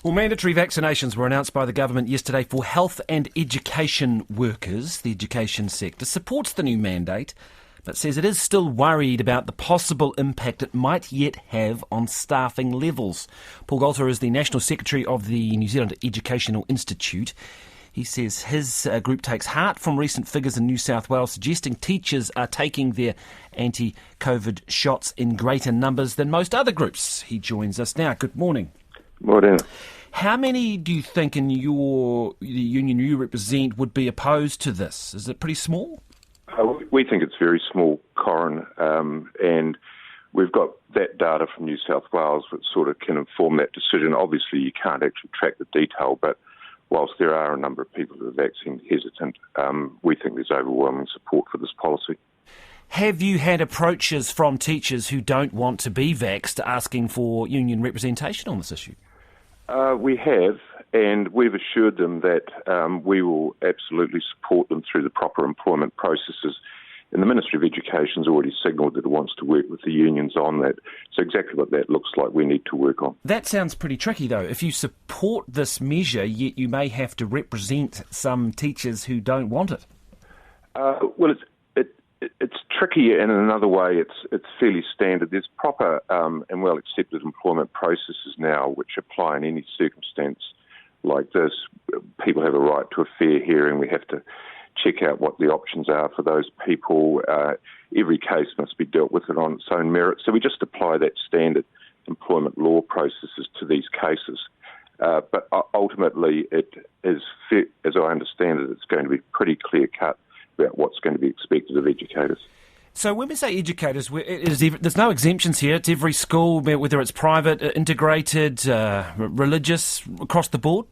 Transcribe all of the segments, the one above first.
Well, mandatory vaccinations were announced by the government yesterday for health and education workers. The education sector supports the new mandate, but says it is still worried about the possible impact it might yet have on staffing levels. Paul Golter is the National Secretary of the New Zealand Educational Institute. He says his group takes heart from recent figures in New South Wales suggesting teachers are taking their anti-COVID shots in greater numbers than most other groups. He joins us now. Good morning. Morning. How many do you think in the union you represent would be opposed to this? Is it pretty small? We think it's very small, Corin, and we've got that data from New South Wales that sort of can inform that decision. Obviously, you can't actually track the detail, but whilst there are a number of people who are vaccine hesitant, we think there's overwhelming support for this policy. Have you had approaches from teachers who don't want to be vaxxed asking for union representation on this issue? We have, and we've assured them that we will absolutely support them through the proper employment processes. And the Ministry of Education has already signalled that it wants to work with the unions on that. So exactly what that looks like we need to work on. That sounds pretty tricky, though. If you support this measure, yet you may have to represent some teachers who don't want it. Well, it's tricky, and in another way, it's fairly standard. There's proper and well-accepted employment processes now which apply in any circumstance like this. People have a right to a fair hearing. We have to check out what the options are for those people. Every case must be dealt with on its own merit. So we just apply that standard employment law processes to these cases. But ultimately, it is, as I understand it, it's going to be pretty clear-cut about what's going to be expected of educators. So when we say educators, there's no exemptions here. It's every school, whether it's private, integrated, religious, across the board?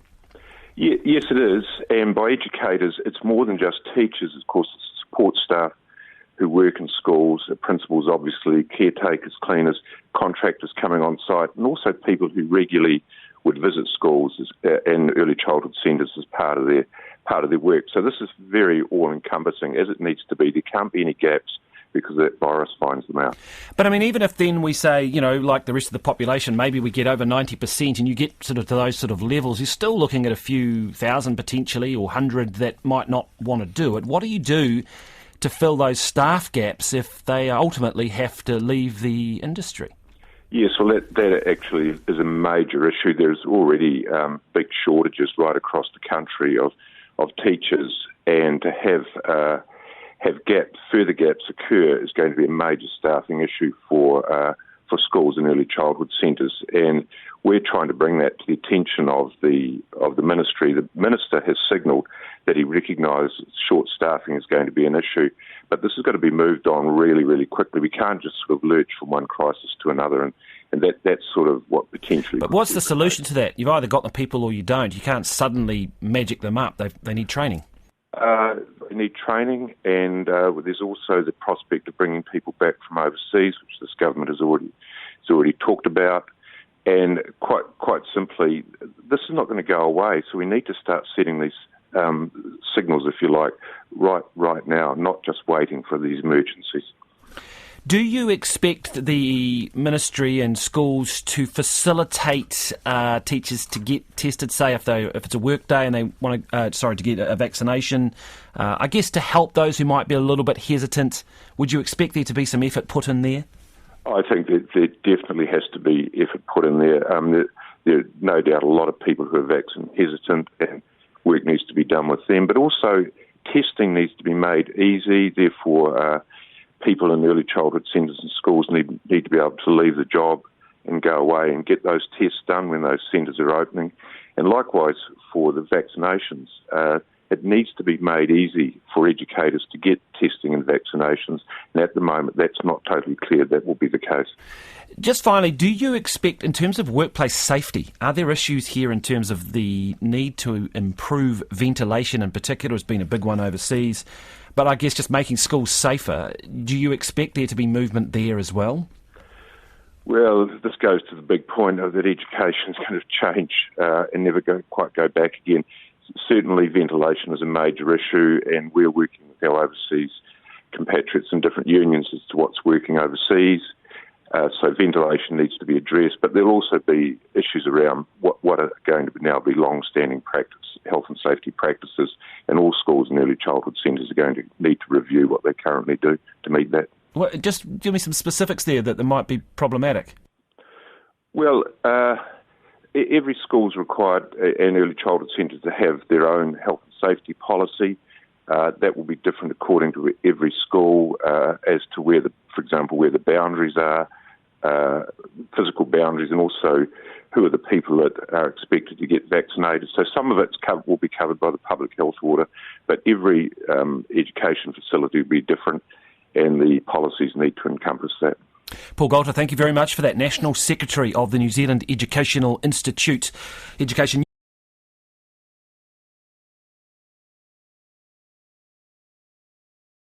Yes, it is. And by educators, it's more than just teachers. Of course, it's support staff who work in schools, principals, obviously, caretakers, cleaners, contractors coming on site, and also people who regularly would visit schools and early childhood centres as part of their work. So this is very all-encompassing, as it needs to be. There can't be any gaps because that virus finds them out. But I mean, even if then we say, like the rest of the population, maybe we get over 90% and you get sort of to those sort of levels, you're still looking at a few thousand potentially or 100 that might not want to do it. What do you do to fill those staff gaps if they ultimately have to leave the industry? Yes, well, that actually is a major issue. There's already big shortages right across the country of teachers, and to have further gaps occur is going to be a major staffing issue for schools and early childhood centres. And we're trying to bring that to the attention of the ministry. The minister has signalled that he recognises short staffing is going to be an issue, but this has got to be moved on really, really quickly. We can't just sort of lurch from one crisis to another, and that's sort of what potentially... But what's the solution to that? You've either got the people or you don't. You can't suddenly magic them up. They need training. They need training, and there's also the prospect of bringing people back from overseas, which this government has already talked about. And quite simply, this is not going to go away. So we need to start setting these signals, if you like, right now, not just waiting for these emergencies. Do you expect the ministry and schools to facilitate teachers to get tested, say if it's a work day and they want to get a vaccination? I guess to help those who might be a little bit hesitant, would you expect there to be some effort put in there? I think that there definitely has to be effort put in there. There are no doubt a lot of people who are vaccine hesitant, and work needs to be done with them. But also testing needs to be made easy. Therefore, people in early childhood centres and schools need to be able to leave the job and go away and get those tests done when those centres are opening. And likewise for the vaccinations, it needs to be made easy for educators to get testing and vaccinations. And at the moment, that's not totally clear that will be the case. Just finally, do you expect, in terms of workplace safety, are there issues here in terms of the need to improve ventilation in particular? Has been a big one overseas. But I guess just making schools safer, do you expect there to be movement there as well? Well, this goes to the big point of that education is going to change and never quite go back again. Certainly ventilation is a major issue, and we're working with our overseas compatriots in different unions as to what's working overseas. So ventilation needs to be addressed, but there'll also be issues around what are going to now be long-standing health and safety practices, and all schools and early childhood centres are going to need to review what they currently do to meet that. Well, just give me some specifics there that might be problematic. Well, every school's required, and early childhood centres, to have their own health and safety policy. That will be different according to every school as to where for example, where the boundaries are, physical boundaries, and also who are the people that are expected to get vaccinated. So some of it will be covered by the public health order, but every education facility will be different, and the policies need to encompass that. Paul Golter, thank you very much for that. National Secretary of the New Zealand Educational Institute. Education